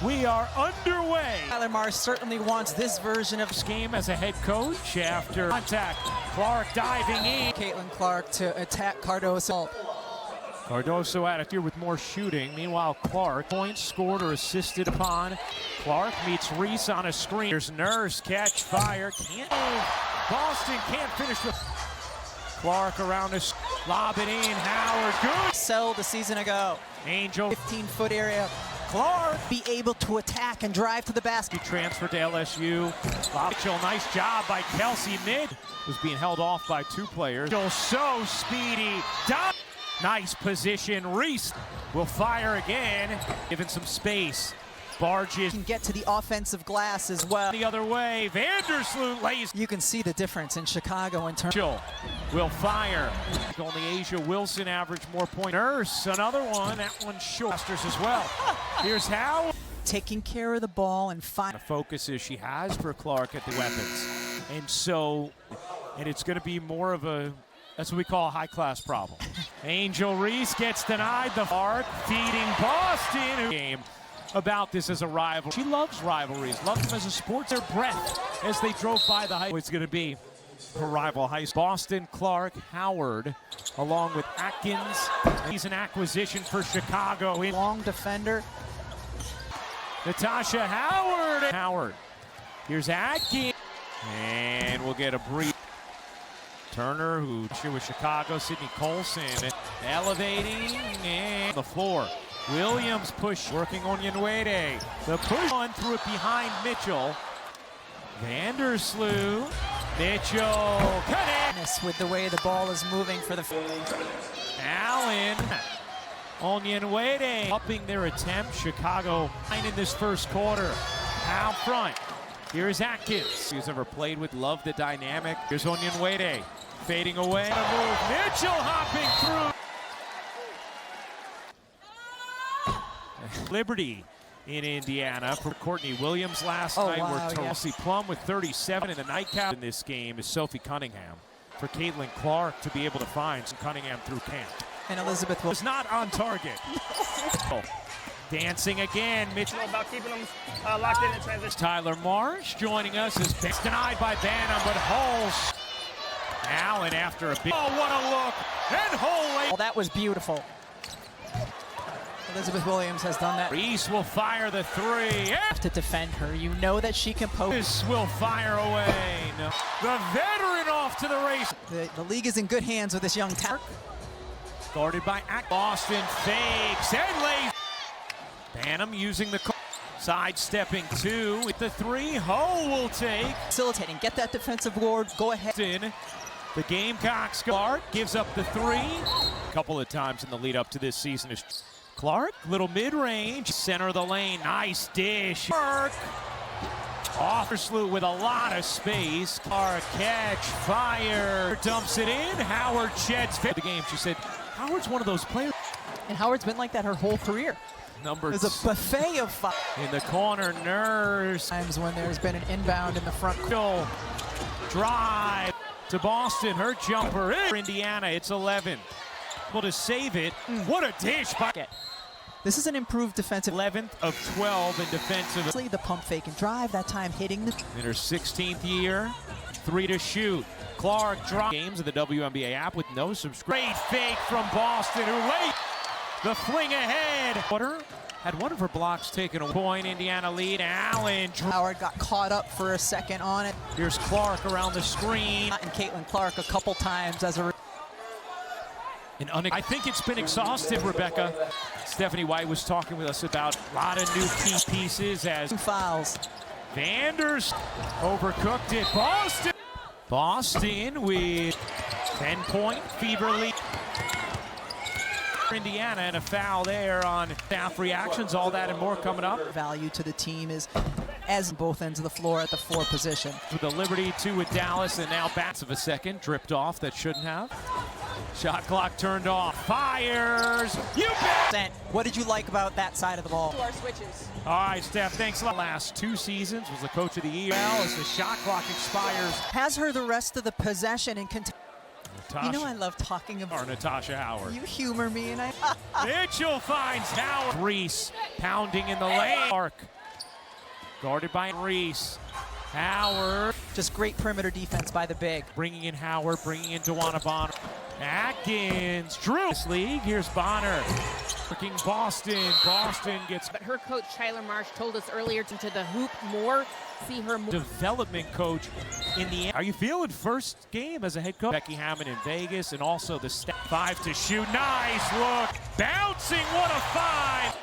We are underway. Tyler Mars certainly wants this version of This game as a head coach after contact. Clark diving in. Caitlin Clark to attack Cardoso. Cardoso out of here with more shooting. Meanwhile, Clark, points scored or assisted upon. Clark meets Reese on a screen. There's Nurse, catch, fire, can't move. Boston can't finish with Clark around us, lob it in, Howard, good. Sold a season ago. Angel, 15-foot area. Clark. Be able to attack and drive to the basket. He transferred to LSU. Mitchell, nice job by Kelsey. Mid was being held off by two players. Mitchell, so speedy. Nice position. Reese will fire again, given some space. Barges. Can get to the offensive glass as well. The other way, Vandersloot lays. You can see the difference in Chicago in terms. Mitchell will fire. Only Asia Wilson averaged more points. Nurse, another one. That one's short. As well. Here's how. Taking care of the ball and The focus is she has for Clark at the weapons. And it's going to be more of a, that's what we call a high-class problem. Angel Reese gets denied the Clark, feeding Boston. Game about this as a rival. She loves rivalries, loves them as a sport. Their breath as they drove by the high. It's going to be her rival high school. Boston, Clark, Howard, along with Atkins. He's an acquisition for Chicago. Long defender. Natasha Howard. Howard. Here's Atkins. And we'll get a brief. Turner, who with Chicago, Sydney Colson, elevating and the floor. Williams push, working on Wnbalivetoday. The push on through it behind Mitchell. Vandersloot. Mitchell, cut in. With the way the ball is moving for the. Allen on Wnbalivetoday. Upping their attempt. Chicago in this first quarter. Out front. Here's Atkins. Who's ever played with, loved the dynamic. Here's on Wnbalivetoday. Fading away. Mitchell hopping through. Liberty in Indiana for Courtney Williams last night. Wow, Where Kelsey Plum with 37 in the nightcap. In this game is Sophie Cunningham. For Caitlin Clark to be able to find some Cunningham through camp. And Elizabeth was not on target. Dancing again. Mitchell about keeping them locked in transition. Tyler Marsh joining us as denied by Banham, but Hull. Allen after a big. Oh, what a look! And Hull. Well, that was beautiful. Elizabeth Williams has done that. Reese will fire the three. To defend her, you know that she can poke. This will fire away. No. The veteran off to the race. The league is in good hands with this young talent. Guarded by Boston, fakes and lays. Banham using the sidestepping two with the three. Ho will take. Facilitating, get that defensive board, go ahead. The Gamecocks. Clark gives up the three. A couple of times in the lead up to this season is Clark, little mid-range, center of the lane, nice dish. Clark, Vandersloot with a lot of space. Clark, catch, fire, dumps it in. Howard sheds the game. She said, Howard's one of those players. And Howard's been like that her whole career. There's a buffet of fire. In the corner, Nurse. Times when there's been an inbound in the front. Drive to Boston, her jumper in. Indiana, it's 11. Able to save it. What a dish by. This is an improved defensive. 11th of 12 in defensive. The pump fake and drive, that time hitting the. In her 16th year, 3 to shoot. Clark drop games of the WNBA app with no subscribe. Great fake from Boston, who late. The fling ahead. Had one of her blocks taken a point. Indiana lead. Allen. Howard got caught up for a second on it. Here's Clark around the screen. And Caitlin Clark a couple times as a. I think it's been exhausted, Rebecca. Stephanie White was talking with us about a lot of new key pieces as fouls. Vanders overcooked it. Boston with 10-point fever lead. Indiana and a foul there on staff reactions. All that and more coming up. Value to the team is as both ends of the floor at the 4 position. With the Liberty 2 with Dallas and now bats of a second. Dripped off that shouldn't have. Shot clock turned off. Fires. You bet. What did you like about that side of the ball? Our switches. All right, Steph, thanks a lot. Last 2 seasons was the coach of the year. As the shot clock expires. Has her the rest of the possession and You know I love talking about Natasha Howard. You humor me and I. Mitchell finds Howard. Reese Pounding in the lane. Clark. Guarded by Reese. Howard. Just great perimeter defense by the big. Bringing in Howard, bringing in DeWanna Bonner. Atkins, Drew. This league, here's Bonner. Working Boston. Boston gets. But her coach, Tyler Marsh, told us earlier to the hoop more, see her more. Development coach in the end. How you feeling first game as a head coach? Becky Hammond in Vegas, and also the 5 to shoot. Nice look. Bouncing, what a find.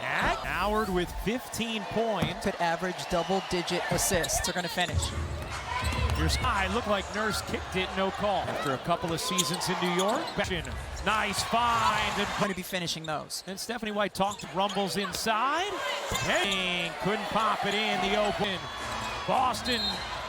Howard with 15 points. Could average double-digit assists. They're going to finish. Here's looked like Nurse kicked it, no call. After a couple of seasons in New York. Nice find. And going to be finishing those. And Stephanie White rumbles inside. And couldn't pop it in the open. Boston.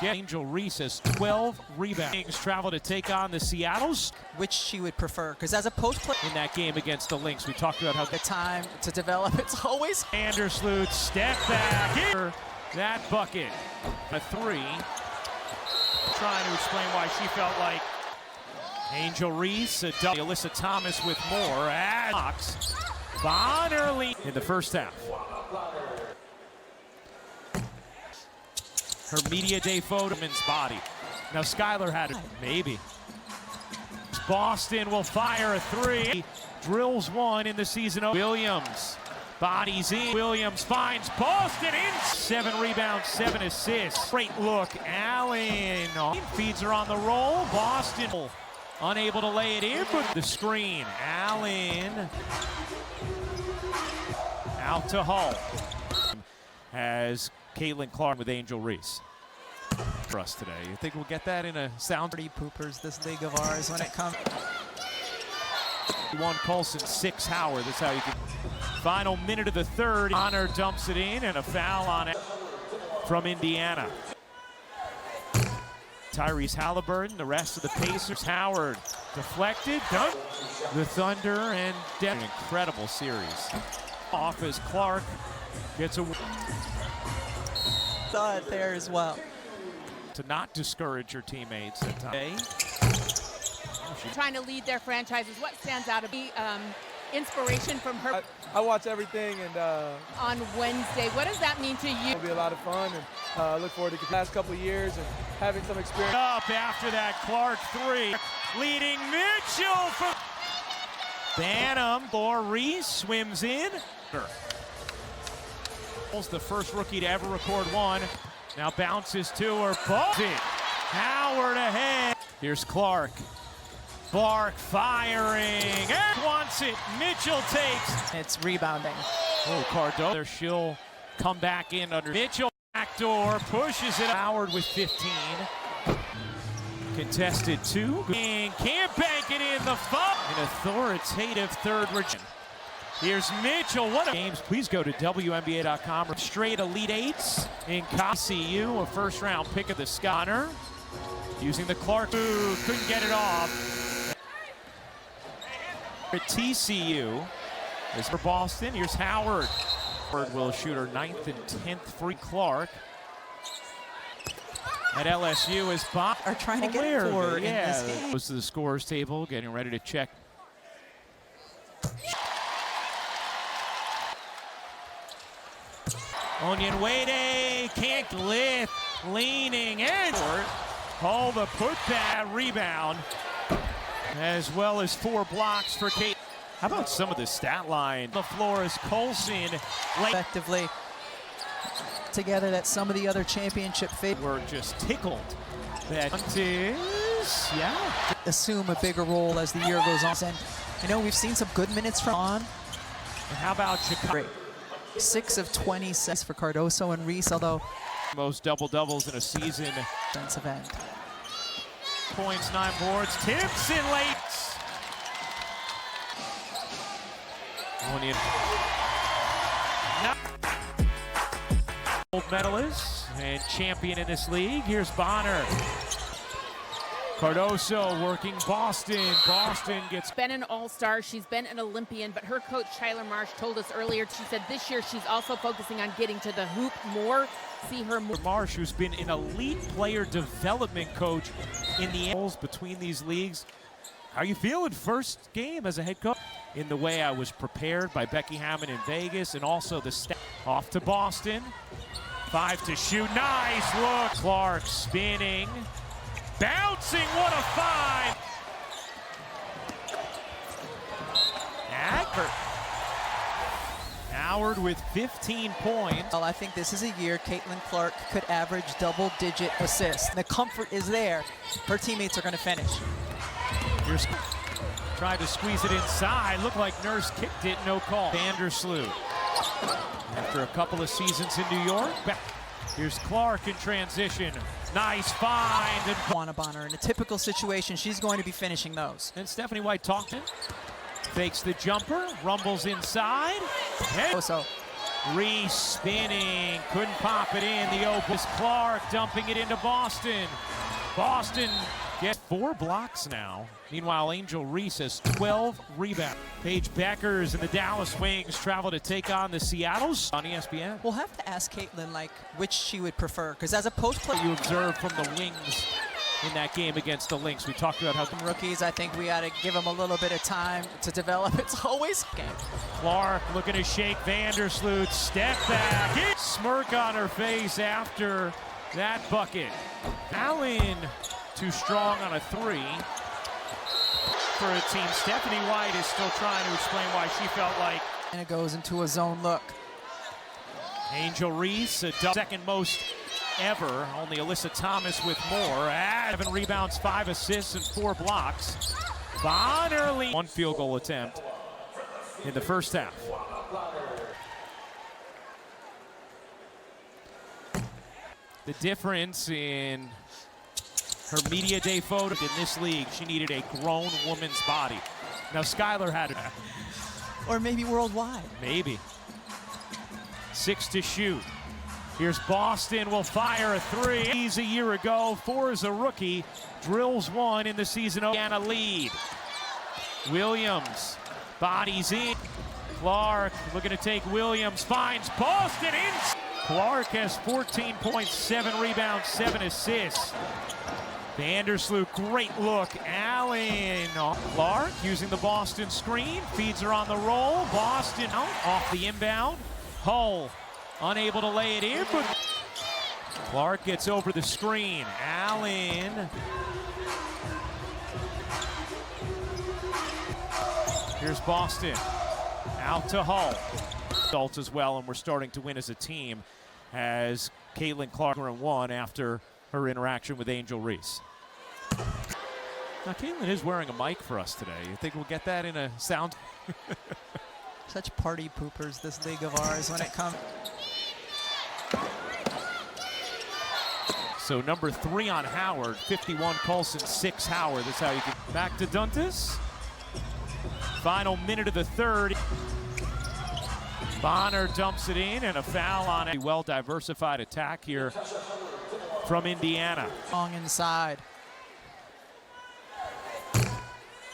Angel Reese has 12 rebounds. Travel to take on the Seattles. Which she would prefer, because as a post player in that game against the Lynx, we talked about how the time to develop, it's always. Andersluth, step back. Here, that bucket. A 3. Trying to explain why she felt like Angel Reese, Alyssa Thomas with more. Fox. Bonner lead in the first half. Her media day photo, men's body. Now Skylar had it, maybe. Boston will fire a 3. Drills 1 in the season. Williams, bodies in. Williams finds Boston in. 7 rebounds, 7 assists. Great look, Allen. Feeds her on the roll. Boston unable to lay it in, but the screen. Allen out to Hull. Has Caitlin Clark with Angel Reese for us today. You think we'll get that in a sound? Pretty poopers, this league of ours, when it comes. 1 Colson, 6 Howard. That's how you can. Final minute of the third. Honor dumps it in, and a foul on it from Indiana. Tyrese Halliburton, the rest of the Pacers. Howard deflected, done. The Thunder and an incredible series. Off as Clark gets a. Saw it there as well. To not discourage her teammates at times. Trying to lead their franchises. What stands out to be inspiration from her? I watch everything, and on Wednesday. What does that mean to you? It'll be a lot of fun, and look forward to the last couple of years and having some experience. Up after that, Clark 3, leading Mitchell from Banham. Reese swims in. The first rookie to ever record 1. Now bounces to her. Howard ahead. Here's Clark. Clark firing. And wants it. Mitchell takes. It's rebounding. Oh, Cardo. She'll come back in under Mitchell. Backdoor pushes it. Howard with 15. Contested 2. And can't bank it in the foul. An authoritative third region. Here's Mitchell. What a games. Please go to WNBA.com. Straight Elite 8s in CU, a first-round pick of the Sconner. Using the Clark. Ooh, couldn't get it off. At TCU is for Boston. Here's Howard. Howard will shoot her 9th and 10th free. Clark. At LSU is Bob. Are trying to get it for in this game. Goes to the scorer's table, getting ready to check. Onyenwere can't lift, leaning in. All the putback rebound, as well as 4 blocks for Kate. How about some of the stat line? The floor is Colson. Effectively together that some of the other championship were just tickled. That is, assume a bigger role as the year goes on. And I know we've seen some good minutes from on. And how about Chicago? 6 of 26 for Cardoso and Reese, although most double-doubles in a season. Defensive end. Points, 9 boards, tips in late. Gold medalist and champion in this league. Here's Bonner. Cardoso working Boston. Boston gets. Been an all-star. She's been an Olympian, but her coach, Tyler Marsh, told us earlier, she said this year she's also focusing on getting to the hoop more, see her more. Marsh, who's been an elite player development coach in the between these leagues. How you feeling first game as a head coach? In the way I was prepared by Becky Hammond in Vegas, and also the off to Boston. 5 to shoot, nice look. Clark spinning, bouncing, what a find. Howard with 15 points. Well, I think this is a year Caitlin Clark could average double-digit assists. The comfort is there. Her teammates are going to finish. Here's tried to squeeze it inside. Looked like Nurse kicked it, no call. Vandersloot. After a couple of seasons in New York, back. Here's Clark in transition. Nice find. And Wanabonner, in a typical situation, she's going to be finishing those. And Stephanie White talked it. Fakes the jumper, rumbles inside. And Reese spinning, couldn't pop it in. The open. Clark dumping it into Boston. Boston gets 4 blocks now. Meanwhile, Angel Reese has 12 rebounds. Paige Beckers and the Dallas Wings travel to take on the Seattle's on ESPN. We'll have to ask Caitlin, like, which she would prefer, because as a post player, you observed from the Wings in that game against the Lynx. We talked about how rookies, I think we got to give them a little bit of time to develop. It's always game. Clark looking to shake Vandersloot, step back, smirk on her face after that bucket. Allen too strong on a 3 for a team. Stephanie White is still trying to explain why she felt like. And it goes into a zone look. Angel Reese, second most ever. Only Alyssa Thomas with more. 7 rebounds, 5 assists, and 4 blocks. Bonner lead. 1 field goal attempt in the first half. The difference in her media day photo in this league, she needed a grown woman's body. Now Skylar had it. Or maybe worldwide. Maybe. 6 to shoot. Here's Boston, will fire a 3. He's a year ago, 4 as a rookie. Drills 1 in the season. Indiana lead. Williams, bodies in. Clark looking to take Williams, finds Boston in. Clark has 14 points, 7 rebounds, 7 assists. Vandersloot, great look. Allen, Clark using the Boston screen, feeds her on the roll. Boston out off the inbound. Hull unable to lay it in, but Clark gets over the screen. Allen. Here's Boston. Out to Hull. Results as well, and we're starting to win as a team as Caitlin Clark in 1 after her interaction with Angel Reese. Now, Caitlin is wearing a mic for us today. You think we'll get that in a sound? Such party poopers, this league of ours, when it comes. So number 3 on Howard, 51 Coulson, 6 Howard. That's how you get back to Duntas. Final minute of the third. Bonner dumps it in, and a foul on a well-diversified attack here from Indiana. Long inside.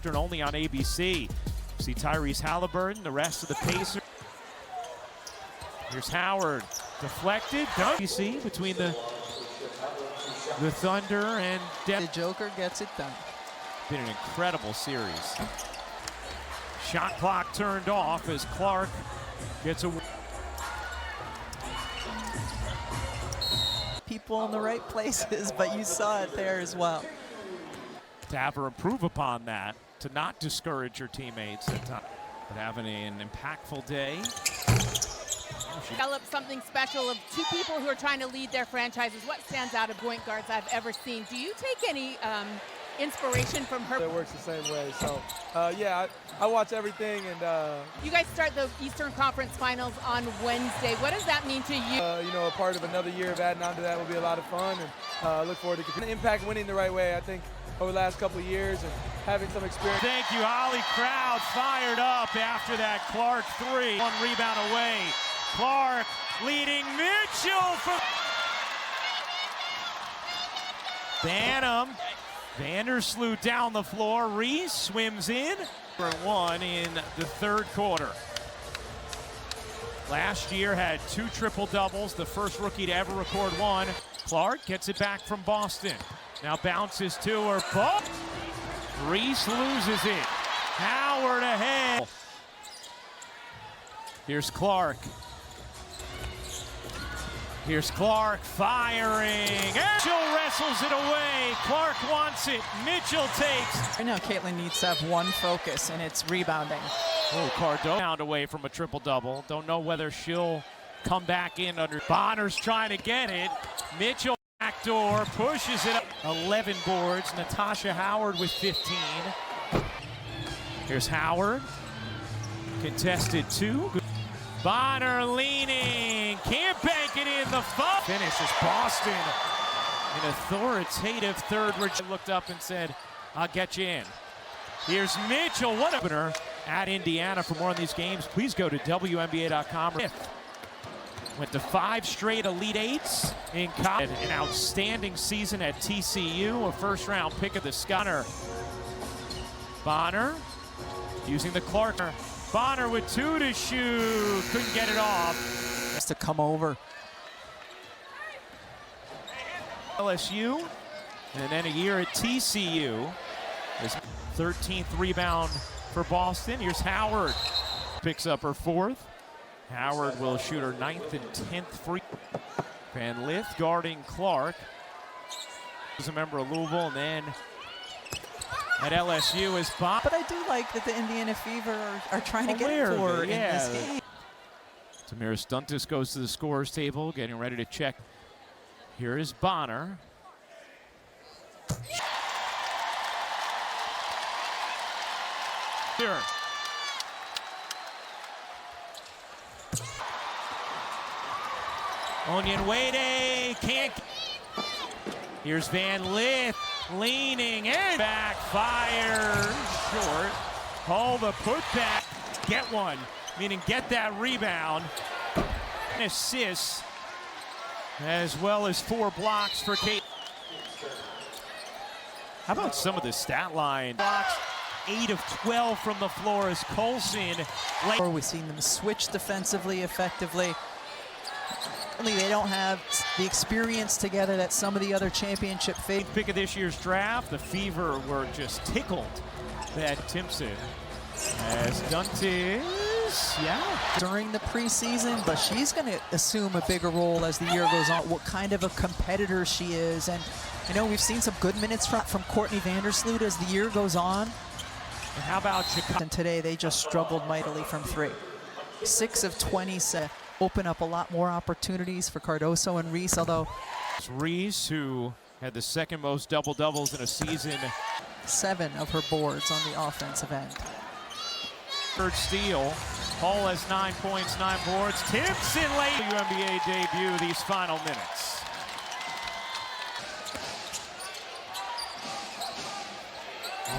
Only on ABC. See Tyrese Halliburton, the rest of the Pacers. Here's Howard, deflected, done. You see between the Thunder and the Joker gets it done. Been an incredible series. Shot clock turned off as Clark gets a. People in the right places, but you saw it there as well. To have her improve upon that, to not discourage her teammates at times, but having an impactful day. Develop something special of 2 people who are trying to lead their franchises. What stands out of point guards I've ever seen? Do you take any inspiration from her? It works the same way. So, yeah, I watch everything. And you guys start the Eastern Conference Finals on Wednesday. What does that mean to you? You know, a part of another year of adding on to that will be a lot of fun. And look forward to impact winning the right way. I think over the last couple of years and having some experience. Thank you, Holly Crowd fired up after that Clark 3. 1 rebound away. Clark leading Mitchell from Banham. Vandersloot down the floor. Reese swims in for 1 in the 3rd quarter. Last year had 2 triple-doubles, the first rookie to ever record 1. Clark gets it back from Boston. Now bounces to her. Reese loses it. Howard ahead. Here's Clark. Here's Clark firing. Mitchell wrestles it away. Clark wants it. Mitchell takes. Right now, Caitlin needs to have one focus, and it's rebounding. Oh, Cardo found away from a triple-double. Don't know whether she'll come back in under. Bonner's trying to get it. Mitchell backdoor pushes it up. 11 boards. Natasha Howard with 15. Here's Howard. Contested 2. Bonner leaning, can't bank it in. The finish is Boston. An authoritative third. Looked up and said, "I'll get you in." Here's Mitchell. What a opener at Indiana. For more on these games, please go to wnba.com. Went to 5 straight Elite Eights in college. An outstanding season at TCU. A first-round pick of the Scunner. Bonner using the Clark. Bonner with 2 to shoot. Couldn't get it off. Has to come over. LSU, and then a year at TCU. His 13th rebound for Boston. Here's Howard. Picks up her 4th. Howard will shoot her 9th and 10th free. Van Lith guarding Clark. He's a member of Louisville, and then at LSU is Bob. But I do like that the Indiana Fever are trying to get for her in this game. Tamara Stuntis goes to the scorer's table, getting ready to check. Here is Bonner. Here. Onyenwere can't. Here's Van Lith leaning and backfire short. Hold the putback. Get one, meaning get that rebound. An assist, as well as 4 blocks for Kate. How about some of the stat line? Blocks, 8 of 12 from the floor as Colson. We've seen them switch defensively effectively. They don't have the experience together that some of the other championship pick of this year's draft. The Fever were just tickled that Timpson has Duntis, during the preseason, but she's going to assume a bigger role as the year goes on. What kind of a competitor she is, and you know we've seen some good minutes from Courtney Vandersloot as the year goes on. And how about Chicago? And today they just struggled mightily from 3. 6 of 20. Open up a lot more opportunities for Cardoso and Reese, although Reese, who had the 2nd most double-doubles in a season. 7 of her boards on the offensive end. 3rd steal. Hall has 9 points, 9 boards. Timpson late WNBA debut these final minutes.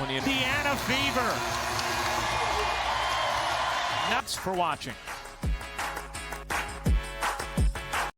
Indiana Fever. Nuts for watching.